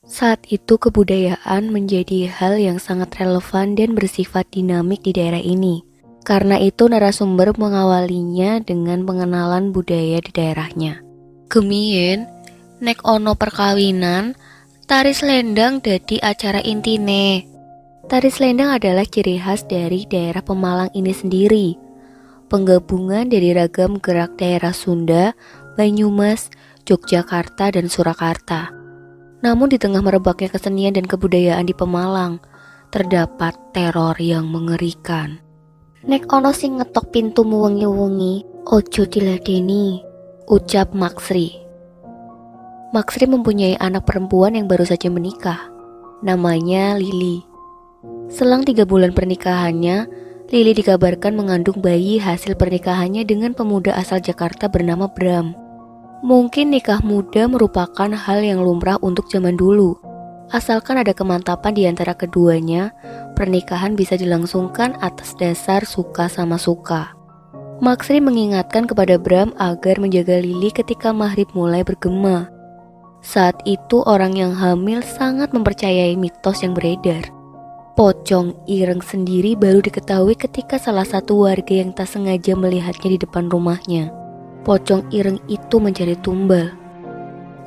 Saat itu kebudayaan menjadi hal yang sangat relevan dan bersifat dinamik di daerah ini. Karena itu narasumber mengawalinya dengan pengenalan budaya di daerahnya. Gemien, nek ono perkawinan, tari selendang dadi acara intine. Tari selendang adalah ciri khas dari daerah Pemalang ini sendiri. Penggabungan dari ragam gerak daerah Sunda, Banyumas, Yogyakarta, dan Surakarta. Namun di tengah merebaknya kesenian dan kebudayaan di Pemalang, terdapat teror yang mengerikan. Nek ono sing ngetok pintumu wengi-wengi, ojo diladeni, ucap Maksri. Maksri mempunyai anak perempuan yang baru saja menikah. Namanya Lili. Selang 3 bulan pernikahannya, Lili dikabarkan mengandung bayi hasil pernikahannya dengan pemuda asal Jakarta bernama Bram. Mungkin nikah muda merupakan hal yang lumrah untuk zaman dulu. Asalkan ada kemantapan di antara keduanya, pernikahan bisa dilangsungkan atas dasar suka sama suka. Maksri mengingatkan kepada Bram agar menjaga Lili ketika maghrib mulai bergema. Saat itu orang yang hamil sangat mempercayai mitos yang beredar. Pocong Ireng sendiri baru diketahui ketika salah satu warga yang tak sengaja melihatnya di depan rumahnya. Pocong Ireng itu mencari tumbal.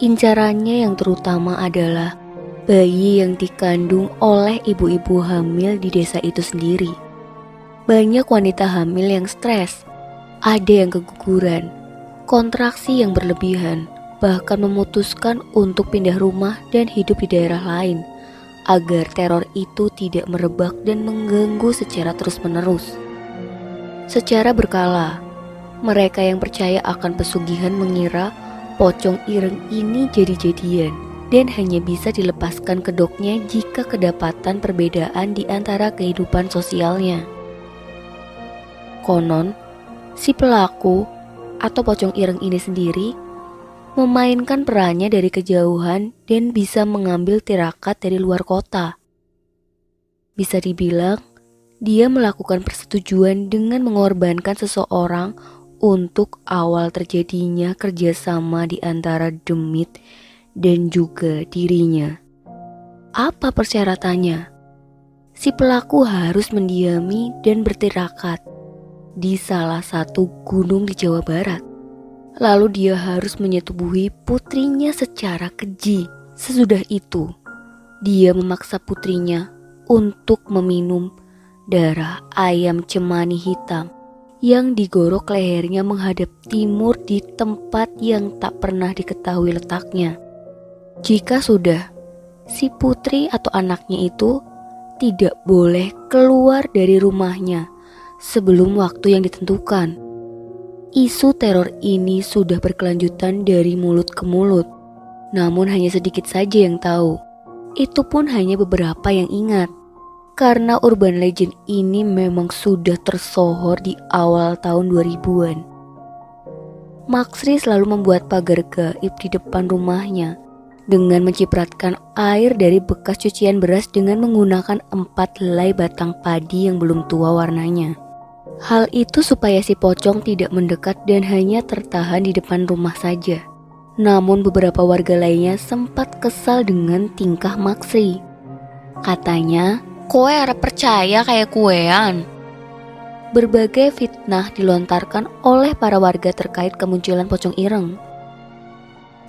Incarannya yang terutama adalah bayi yang dikandung oleh ibu-ibu hamil di desa itu sendiri. Banyak wanita hamil yang stres, ada yang keguguran, kontraksi yang berlebihan, bahkan memutuskan untuk pindah rumah dan hidup di daerah lain agar teror itu tidak merebak dan mengganggu secara terus-menerus. Secara berkala, mereka yang percaya akan pesugihan mengira pocong ireng ini jadi-jadian dan hanya bisa dilepaskan kedoknya jika kedapatan perbedaan di antara kehidupan sosialnya. Konon, si pelaku atau pocong ireng ini sendiri memainkan perannya dari kejauhan dan bisa mengambil tirakat dari luar kota. Bisa dibilang, dia melakukan persetujuan dengan mengorbankan seseorang untuk awal terjadinya kerjasama di antara demit dan juga dirinya. Apa persyaratannya? Si pelaku harus mendiami dan bertirakat di salah satu gunung di Jawa Barat. Lalu dia harus menyetubuhi putrinya secara keji. Sesudah itu, dia memaksa putrinya untuk meminum darah ayam cemani hitam yang digorok lehernya menghadap timur di tempat yang tak pernah diketahui letaknya. Jika sudah, si putri atau anaknya itu tidak boleh keluar dari rumahnya sebelum waktu yang ditentukan. Isu teror ini sudah berkelanjutan dari mulut ke mulut, namun hanya sedikit saja yang tahu. Itu pun hanya beberapa yang ingat. Karena urban legend ini memang sudah tersohor di awal tahun 2000-an. Maksri selalu membuat pagar gaib di depan rumahnya dengan mencipratkan air dari bekas cucian beras dengan menggunakan 4 helai batang padi yang belum tua warnanya. Hal itu supaya si pocong tidak mendekat dan hanya tertahan di depan rumah saja. Namun beberapa warga lainnya sempat kesal dengan tingkah Maksri. Katanya, kowe arep percaya kayak kuean. Berbagai fitnah dilontarkan oleh para warga terkait kemunculan pocong ireng.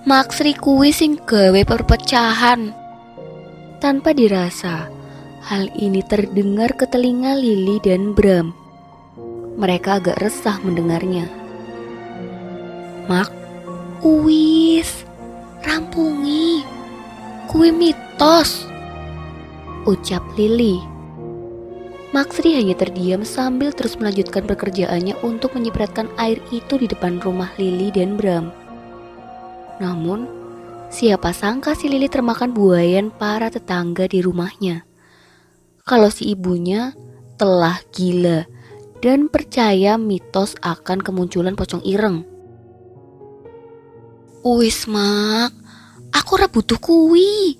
Maksri kuwi sing gawe perpecahan. Tanpa dirasa, hal ini terdengar ke telinga Lili dan Bram. Mereka agak resah mendengarnya. Mak, uwis, rampungi, kuwi mitos, ucap Lili. Maksri hanya terdiam sambil terus melanjutkan pekerjaannya untuk menyipratkan air itu di depan rumah Lili dan Bram. Namun, siapa sangka si Lili termakan buayan para tetangga di rumahnya. Kalau si ibunya telah gila dan percaya mitos akan kemunculan pocong ireng. Wis mak, aku ora butuh kuwi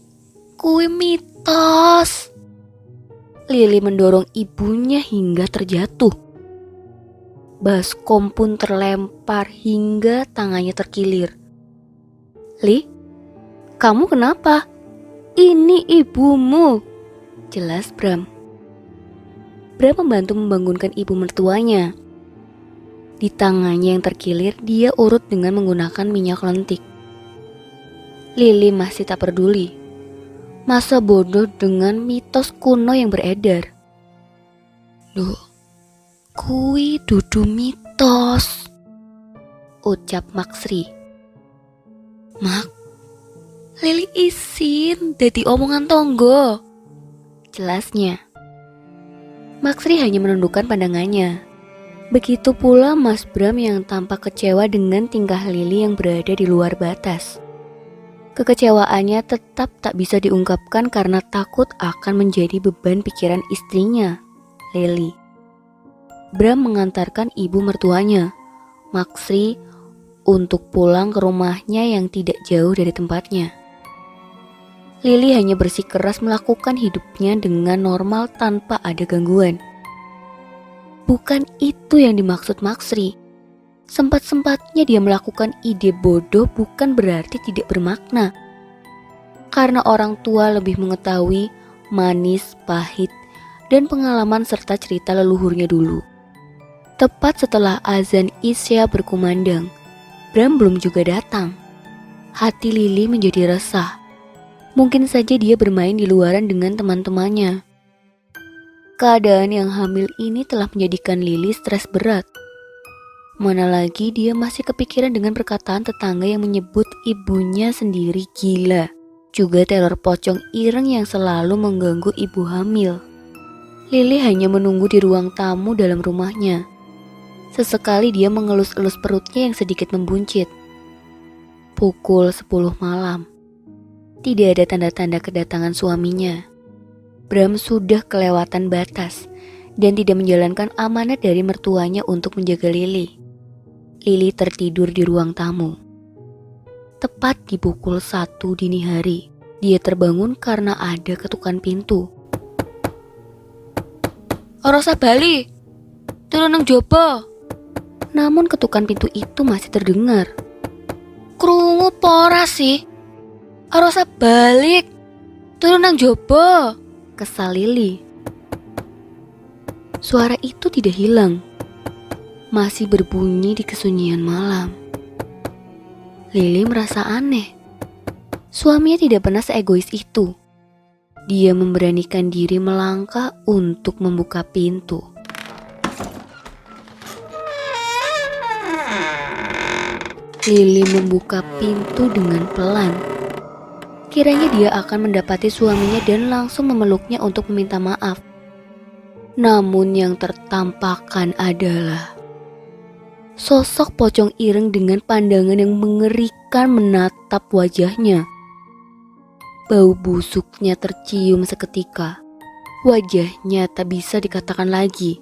mitos. Lili mendorong ibunya hingga terjatuh. Baskom pun terlempar hingga tangannya terkilir. Li, kamu kenapa? "Ini ibumu," jelas Bram. Bram membantu membangunkan ibu mertuanya. Di tangannya yang terkilir, dia urut dengan menggunakan minyak lentik. Lily masih tak peduli. Masa bodoh dengan mitos kuno yang beredar. "Duh, kui dudu mitos," ucap Maksri. "Mak, Lily isin dadi omongan tonggo," jelasnya. Maksri hanya menundukkan pandangannya. Begitu pula Mas Bram yang tampak kecewa dengan tingkah Lily yang berada di luar batas. Kekecewaannya tetap tak bisa diungkapkan karena takut akan menjadi beban pikiran istrinya, Lily. Bram mengantarkan ibu mertuanya, Maksri, untuk pulang ke rumahnya yang tidak jauh dari tempatnya. Lily hanya bersikeras melakukan hidupnya dengan normal tanpa ada gangguan. Bukan itu yang dimaksud Maksri. Sempat-sempatnya dia melakukan ide bodoh bukan berarti tidak bermakna. Karena orang tua lebih mengetahui manis, pahit, dan pengalaman serta cerita leluhurnya dulu. Tepat setelah azan Isya berkumandang, Bram belum juga datang. Hati Lily menjadi resah. Mungkin saja dia bermain di luaran dengan teman-temannya. Keadaan yang hamil ini telah menjadikan Lily stres berat. Mana lagi dia masih kepikiran dengan perkataan tetangga yang menyebut ibunya sendiri gila. Juga teror pocong ireng yang selalu mengganggu ibu hamil. Lily hanya menunggu di ruang tamu dalam rumahnya. Sesekali dia mengelus-elus perutnya yang sedikit membuncit. Pukul 10 malam. Tidak ada tanda-tanda kedatangan suaminya. Bram sudah kelewatan batas dan tidak menjalankan amanat dari mertuanya untuk menjaga Lily. Lily tertidur di ruang tamu. Tepat di pukul 1 dini hari, dia terbangun karena ada ketukan pintu. "Orosa bali, turun nang jopo." Namun ketukan pintu itu masih terdengar. "Krungu pora sih? Orosa balik, turun nang jopo," kesal Lily. Suara itu tidak hilang, masih berbunyi di kesunyian malam. Lily merasa aneh. Suaminya tidak pernah seegois itu. Dia memberanikan diri melangkah untuk membuka pintu. Lily membuka pintu dengan pelan. Kiranya dia akan mendapati suaminya dan langsung memeluknya untuk meminta maaf. Namun yang tertampakkan adalah sosok pocong ireng dengan pandangan yang mengerikan menatap wajahnya. Bau busuknya tercium seketika. Wajahnya tak bisa dikatakan lagi,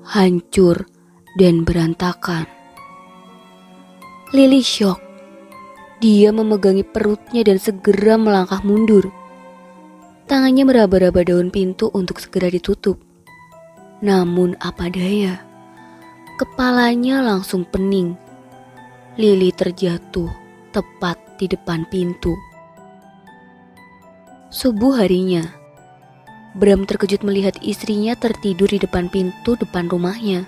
hancur dan berantakan. Lily syok. Dia memegangi perutnya dan segera melangkah mundur. Tangannya meraba-raba daun pintu untuk segera ditutup. Namun apa daya, kepalanya langsung pening. Lily terjatuh tepat di depan pintu. Subuh harinya, Bram terkejut melihat istrinya tertidur di depan pintu depan rumahnya.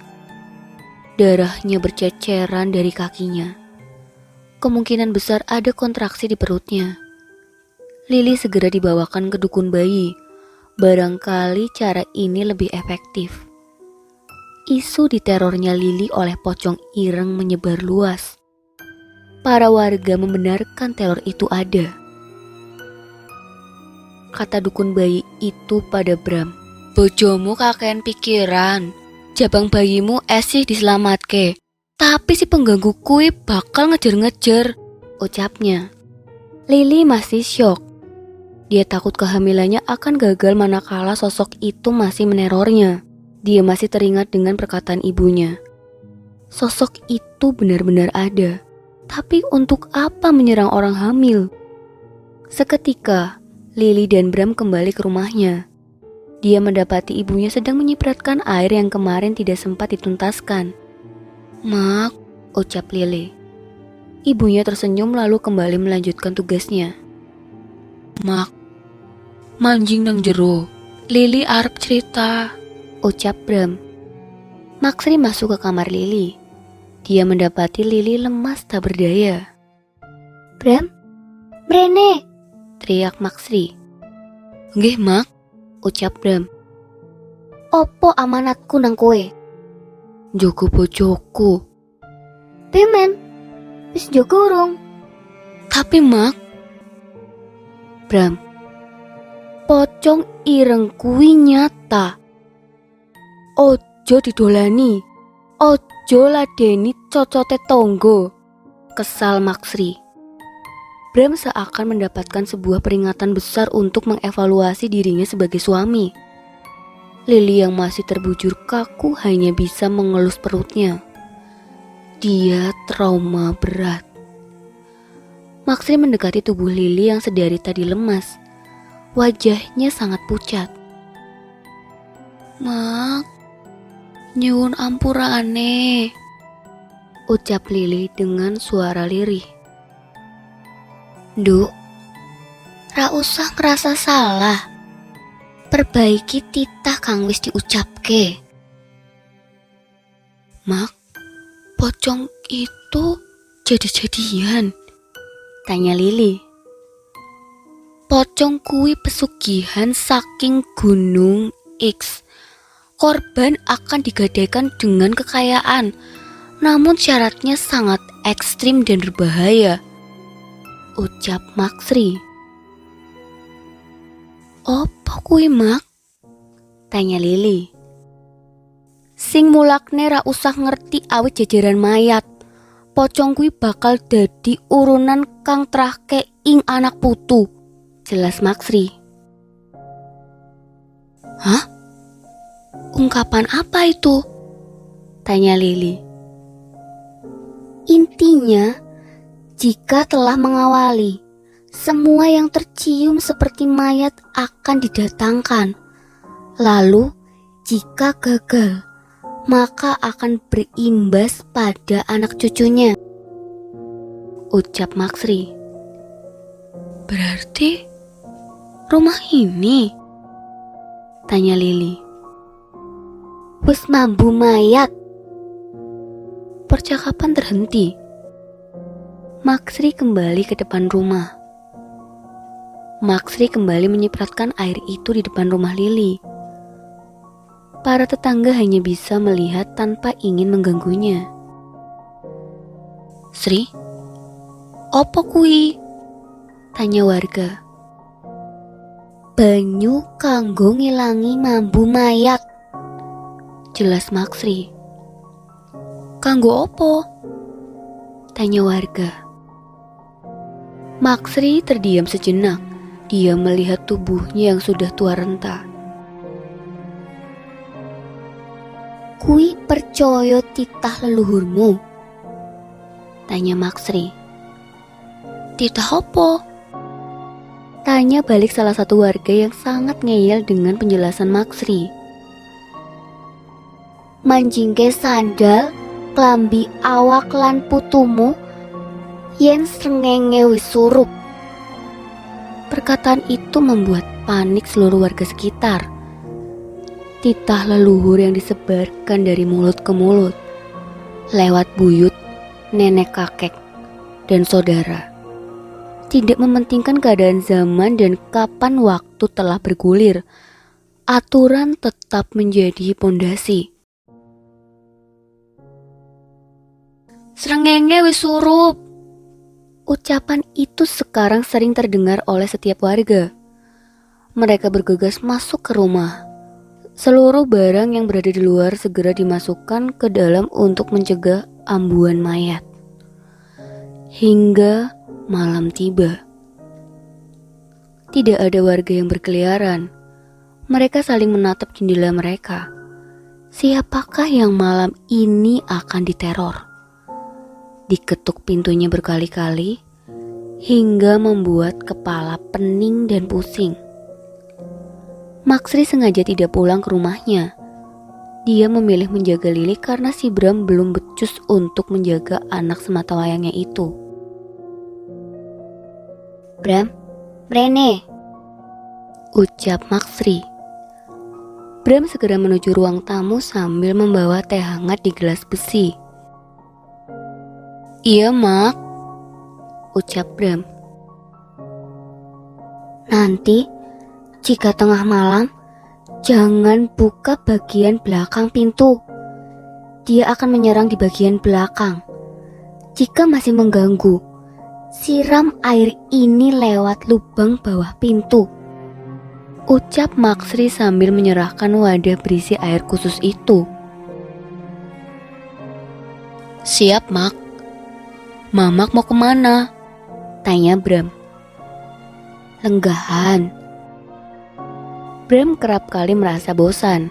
Darahnya berceceran dari kakinya. Kemungkinan besar ada kontraksi di perutnya. Lily segera dibawakan ke dukun bayi. Barangkali cara ini lebih efektif. Isu diterornya Lily oleh pocong ireng menyebar luas. Para warga membenarkan teror itu ada. Kata dukun bayi itu pada Bram, "Bojomu kakean pikiran. Jabang bayimu esih diselamatke. Tapi si pengganggu kui bakal ngejar-ngejar," ucapnya. Lily masih syok. Dia takut kehamilannya akan gagal manakala sosok itu masih menerornya. Dia masih teringat dengan perkataan ibunya. Sosok itu benar-benar ada. Tapi untuk apa menyerang orang hamil? Seketika, Lily dan Bram kembali ke rumahnya. Dia mendapati ibunya sedang menyipratkan air yang kemarin tidak sempat dituntaskan. "Mak," ucap Lily. Ibunya tersenyum lalu kembali melanjutkan tugasnya. "Mak, Manjing nang jero, Lili arep cerita, ucap Bram. Maksri masuk ke kamar Lili. Dia mendapati Lili lemas tak berdaya. Bram, Brene, teriak Maksri. Nggih Mak, ucap Bram. Opo amanatku nang kowe? njogo bojoku. Temen, wis njogo urung. Tapi Mak, Bram, pocong ireng kuwi nyata. Ojo didolani, ojo ladeni cocote tonggo. Kesal Maksri. Bram seakan mendapatkan sebuah peringatan besar untuk mengevaluasi dirinya sebagai suami. Lili yang masih terbujur kaku hanya bisa mengelus perutnya. Dia trauma berat. Maksri mendekati tubuh Lili yang sedari tadi lemas. Wajahnya sangat pucat. Mak, nyuwun ampurane, ucap Lili dengan suara lirih. Nduk, ra usah ngerasa salah. Perbaiki titah kang wis diucapke. Mak, pocong itu jadi-jadian, tanya Lili. Pocong kuwi pesugihan saking Gunung X. Korban akan digadaikan dengan kekayaan, namun syaratnya sangat ekstrim dan berbahaya, ucap Maksri. Opo kuwi Mak? Tanya Lili. Sing mulakne ra usah ngerti awit jajaran mayat. Pocong kuwi bakal dadi urunan kang trahke ing anak putu, jelas Maksri. Hah? Ungkapan apa itu? Tanya Lili. Intinya, jika telah mengawali, semua yang tercium seperti mayat akan didatangkan. Lalu, jika gagal, maka akan berimbas pada anak cucunya, ucap Maksri. Berarti rumah ini? Tanya Lili. Wis mambu mayat. Percakapan terhenti. Maksri kembali ke depan rumah. Maksri kembali menyipratkan air itu di depan rumah Lili. Para tetangga hanya bisa melihat tanpa ingin mengganggunya. Sri, opo kui? Tanya warga. Banyu kanggo ngilangi mambu mayat, jelas Maksri. Kanggo opo? Tanya warga. Maksri terdiam sejenak. Dia melihat tubuhnya yang sudah tua renta. Kui percaya titah leluhurmu? Tanya Maksri. Titah opo? Tanya balik salah satu warga yang sangat ngeyel dengan penjelasan Maksri. Manjingke sandal, klambi awak lan putumu, yen srengenge wis surup. Perkataan itu membuat panik seluruh warga sekitar. Titah leluhur yang disebarkan dari mulut ke mulut, lewat buyut, nenek kakek, dan saudara. Tidak mementingkan keadaan zaman dan kapan waktu telah bergulir, aturan tetap menjadi pondasi. Srengenge wis surup. Ucapan itu sekarang sering terdengar oleh setiap warga. Mereka bergegas masuk ke rumah. Seluruh barang yang berada di luar segera dimasukkan ke dalam untuk mencegah ambuan mayat. Hingga malam tiba. Tidak ada warga yang berkeliaran. Mereka saling menatap jendela mereka. Siapakah yang malam ini akan diteror? Diketuk pintunya berkali-kali hingga membuat kepala pening dan pusing. Maksri sengaja tidak pulang ke rumahnya. Dia memilih menjaga Lili karena si Bram belum becus untuk menjaga anak sematawayangnya itu. Bram, Brene, ucap Maksri. Bram segera menuju ruang tamu sambil membawa teh hangat di gelas besi. Iya, Mak, ucap Bram. Nanti, jika tengah malam, jangan buka bagian belakang pintu. Dia akan menyerang di bagian belakang. Jika masih mengganggu, siram air ini lewat lubang bawah pintu, ucap Maksri sambil menyerahkan wadah berisi air khusus itu. Siap, Mak. Mamak mau kemana? Tanya Bram. Lenggahan. Bram kerap kali merasa bosan.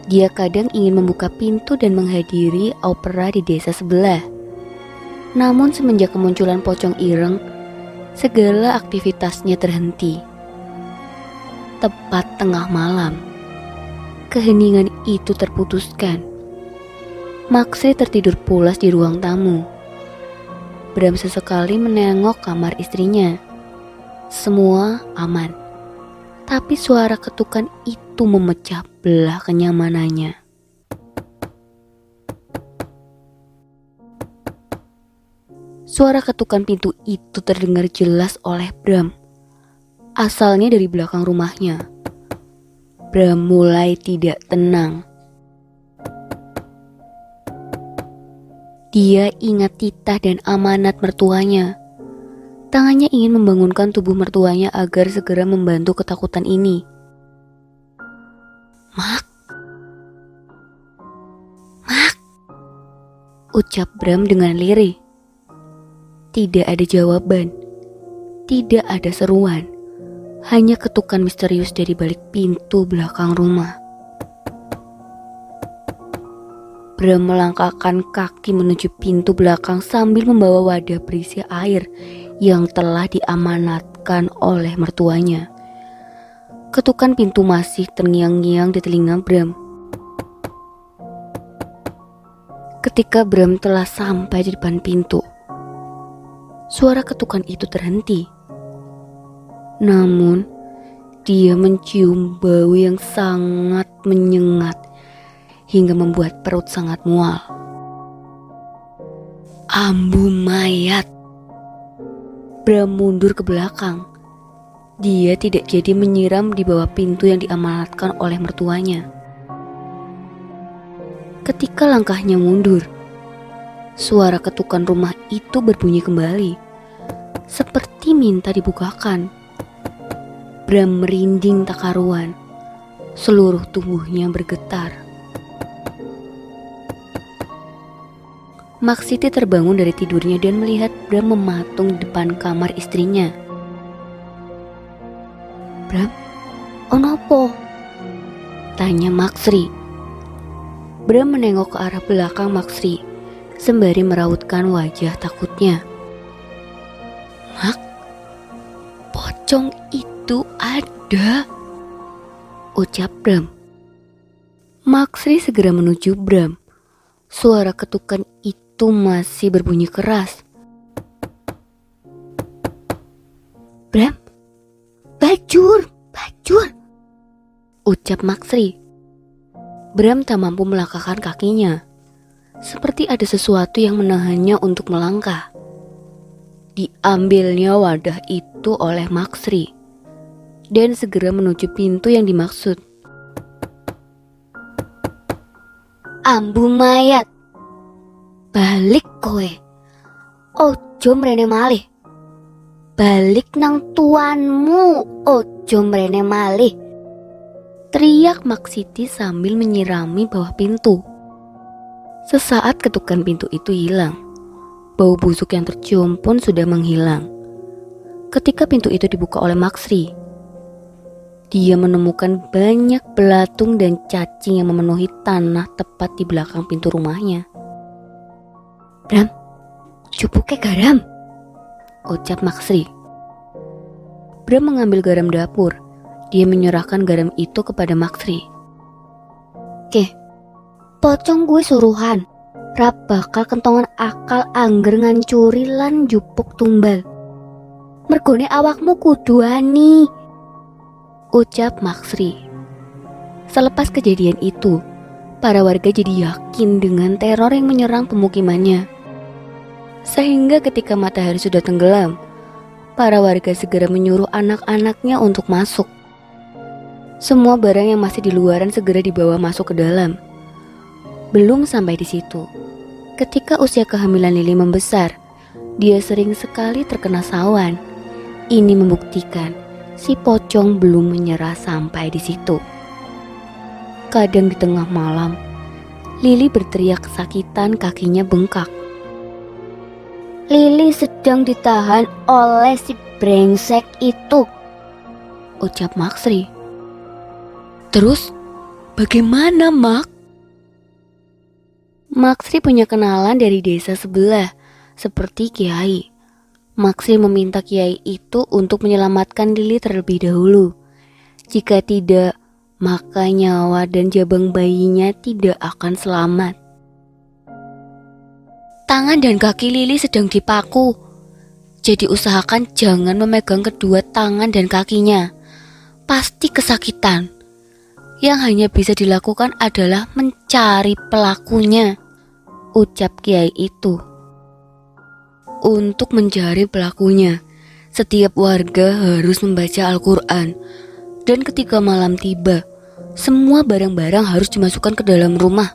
Dia kadang ingin membuka pintu dan menghadiri opera di desa sebelah. Namun semenjak kemunculan pocong ireng, segala aktivitasnya terhenti. Tepat tengah malam, keheningan itu terputuskan. Maksri tertidur pulas di ruang tamu. Bram sesekali menengok kamar istrinya. Semua aman, tapi suara ketukan itu memecah belah kenyamanannya. Suara ketukan pintu itu terdengar jelas oleh Bram. Asalnya dari belakang rumahnya. Bram mulai tidak tenang. Dia ingat titah dan amanat mertuanya. Tangannya ingin membangunkan tubuh mertuanya agar segera membantu ketakutan ini. Mak, ucap Bram dengan lirih. Tidak ada jawaban, tidak ada seruan, hanya ketukan misterius dari balik pintu belakang rumah. Bram melangkahkan kaki menuju pintu belakang sambil membawa wadah berisi air yang telah diamanatkan oleh mertuanya. Ketukan pintu masih terngiang-ngiang di telinga Bram. Ketika Bram telah sampai di depan pintu, suara ketukan itu terhenti. Namun, dia mencium bau yang sangat menyengat hingga membuat perut sangat mual. Ambu mayat. Bram mundur ke belakang. Dia tidak jadi menyiram di bawah pintu yang diamanatkan oleh mertuanya. Ketika langkahnya mundur, suara ketukan rumah itu berbunyi kembali, seperti minta dibukakan. Bram merinding tak karuan, seluruh tubuhnya bergetar. Maksiti terbangun dari tidurnya dan melihat Bram mematung di depan kamar istrinya. Bram, onopo? Tanya Maksri. Bram menengok ke arah belakang Maksri, sembari merautkan wajah takutnya. Mak, pocong itu ada, ucap Bram. Maksri segera menuju Bram. Suara ketukan itu masih berbunyi keras. Bram, bajur, ucap Maksri. Bram tak mampu melangkahkan kakinya. Seperti ada sesuatu yang menahannya untuk melangkah. Diambilnya wadah itu oleh Maksri dan segera menuju pintu yang dimaksud. Ambu mayat, balik kowe. Ojo mrene malih. Balik nang tuanmu, ojo mrene malih. Teriak Maksiti sambil menyirami bawah pintu. Sesaat ketukan pintu itu hilang. Bau busuk yang tercium pun sudah menghilang. Ketika pintu itu dibuka oleh Maksri, dia menemukan banyak belatung dan cacing yang memenuhi tanah tepat di belakang pintu rumahnya. Bram, cupuke garam, ucap Maksri. Bram mengambil garam dapur. Dia menyerahkan garam itu kepada Maksri. Oke, pocong gue suruhan. Rap bakal kentongan akal angger ngancuri lan jupuk tumbal. Mergone awakmu kudu ani. ucap Maksri. Selepas kejadian itu, para warga jadi yakin dengan teror yang menyerang pemukimannya. Sehingga ketika matahari sudah tenggelam, para warga segera menyuruh anak-anaknya untuk masuk. Semua barang yang masih di luaran segera dibawa masuk ke dalam. Belum sampai di situ, ketika usia kehamilan Lili membesar, dia sering sekali terkena sawan. Ini membuktikan si pocong belum menyerah sampai di situ. Kadang di tengah malam, Lili berteriak kesakitan, kakinya bengkak. Lili sedang ditahan oleh si brengsek itu, ucap Maksri. Terus, bagaimana, Mak? Maksri punya kenalan dari desa sebelah, seperti Kiai. Maksri meminta Kiai itu untuk menyelamatkan Lili terlebih dahulu. Jika tidak, maka nyawa dan jabang bayinya tidak akan selamat. Tangan dan kaki Lili sedang dipaku, jadi usahakan jangan memegang kedua tangan dan kakinya. Pasti kesakitan. Yang hanya bisa dilakukan adalah mencari pelakunya, ucap Kiai itu. Untuk mencari pelakunya, setiap warga harus membaca Al-Quran. Dan ketika malam tiba, semua barang-barang harus dimasukkan ke dalam rumah.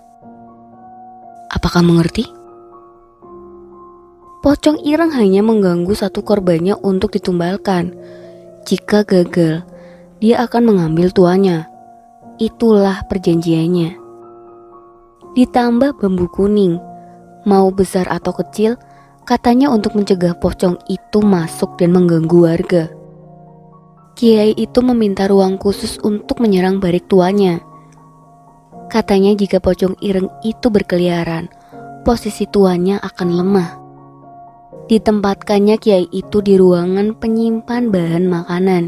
Apakah mengerti? Pocong ireng hanya mengganggu satu korbannya untuk ditumbalkan. Jika gagal, dia akan mengambil tuanya. Itulah perjanjiannya. Ditambah bambu kuning, mau besar atau kecil, katanya untuk mencegah pocong itu masuk dan mengganggu warga. Kiai itu meminta ruang khusus untuk menyerang barik tuanya. Katanya jika pocong ireng itu berkeliaran, posisi tuanya akan lemah. Ditempatkannya Kiai itu di ruangan penyimpan bahan makanan.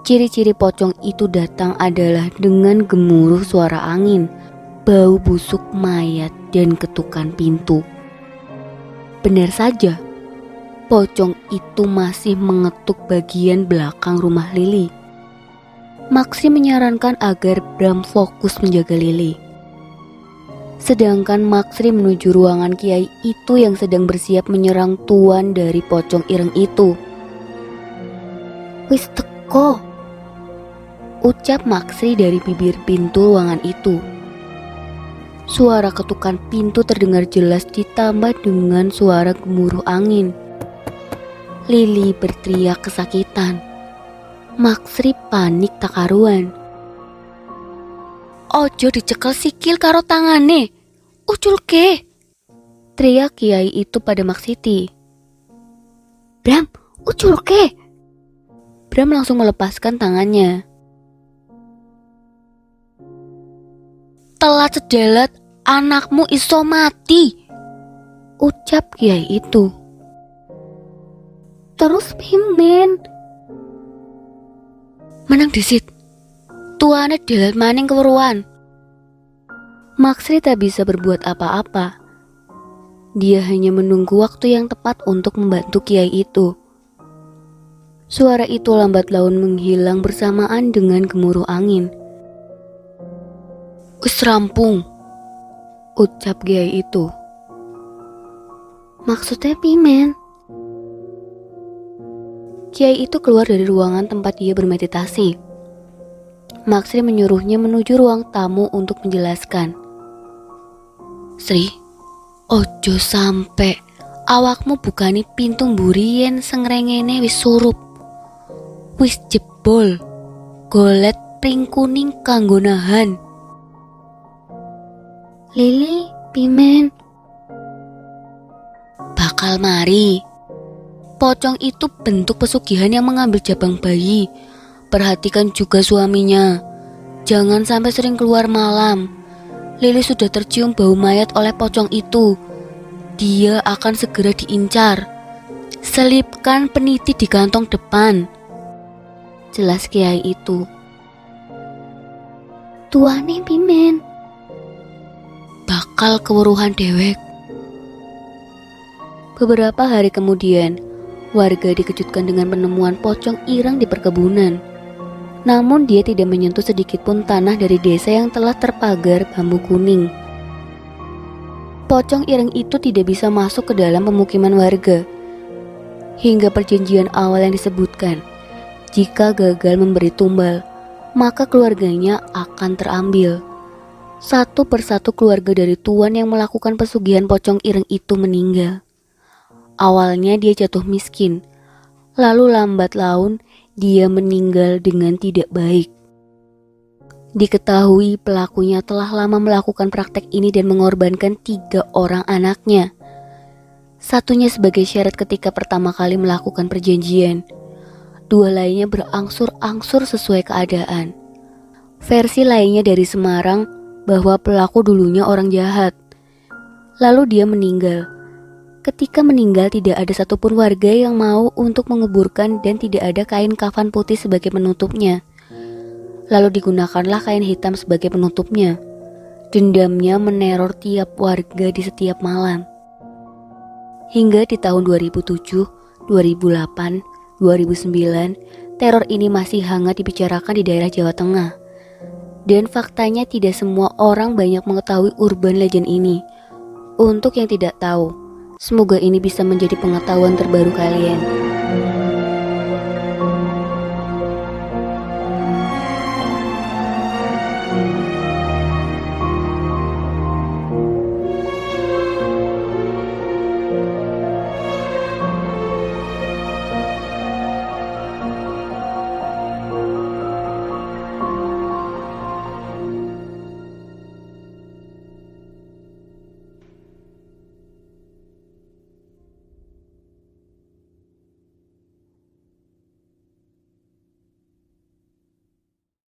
Ciri-ciri pocong itu datang adalah dengan gemuruh suara angin, bau busuk mayat dan ketukan pintu. Benar saja, pocong itu masih mengetuk bagian belakang rumah Lili. Maksri menyarankan agar Bram fokus menjaga Lili. Sedangkan Maksri menuju ruangan Kiai itu yang sedang bersiap menyerang tuan dari pocong ireng itu. Wis teko, ucap Maksri dari bibir pintu ruangan itu. Suara ketukan pintu terdengar jelas ditambah dengan suara gemuruh angin. Lili berteriak kesakitan. Maksri panik tak karuan. Ojo dicekel sikil karo tangane, uculke, teriak Kiai itu pada Maksiti. Bram, uculke. Bram langsung melepaskan tangannya. Telat sedelet, anakmu iso mati, ucap Kiai itu. Terus pimen? Menang disit, tuane delet maning keweruan. Maksri tak bisa berbuat apa-apa. Dia hanya menunggu waktu yang tepat untuk membantu Kiai itu. Suara itu lambat laun menghilang bersamaan dengan gemuruh angin. Wis rampung, ucap Kiai itu. Maksudnya pimen? Kiai itu keluar dari ruangan tempat dia bermeditasi. Maksri menyuruhnya menuju ruang tamu untuk menjelaskan. Sri, ojo sampe awakmu bukani pintu mburiyen sengrengene wis surup. Wis jebol, golet pring kuning kanggo nahan. Lili, pimen? Bakal mari. Pocong itu bentuk pesugihan yang mengambil jabang bayi. Perhatikan juga suaminya. Jangan sampai sering keluar malam. Lili sudah tercium bau mayat oleh pocong itu. Dia akan segera diincar. Selipkan peniti di kantong depan, jelas Kiai itu. Tuane pimen? Bakal keweruhan dewek. Beberapa hari kemudian, warga dikejutkan dengan penemuan pocong ireng di perkebunan. Namun dia tidak menyentuh sedikit pun tanah dari desa yang telah terpagar bambu kuning. Pocong ireng itu tidak bisa masuk ke dalam pemukiman warga. Hingga perjanjian awal yang disebutkan, jika gagal memberi tumbal, maka keluarganya akan terambil. Satu persatu keluarga dari tuan yang melakukan pesugihan pocong ireng itu meninggal. Awalnya dia jatuh miskin, lalu lambat laun dia meninggal dengan tidak baik. Diketahui pelakunya telah lama melakukan praktek ini dan mengorbankan 3 orang anaknya. Satunya sebagai syarat ketika pertama kali melakukan perjanjian. 2 lainnya berangsur-angsur sesuai keadaan. Versi lainnya dari Semarang bahwa pelaku dulunya orang jahat. Lalu dia meninggal. Ketika meninggal tidak ada satupun warga yang mau untuk menguburkan dan tidak ada kain kafan putih sebagai penutupnya. Lalu digunakanlah kain hitam sebagai penutupnya. Dendamnya meneror tiap warga di setiap malam. Hingga di tahun 2007, 2008, 2009, teror ini masih hangat dibicarakan di daerah Jawa Tengah. Dan faktanya tidak semua orang banyak mengetahui urban legend ini. Untuk yang tidak tahu, semoga ini bisa menjadi pengetahuan terbaru kalian.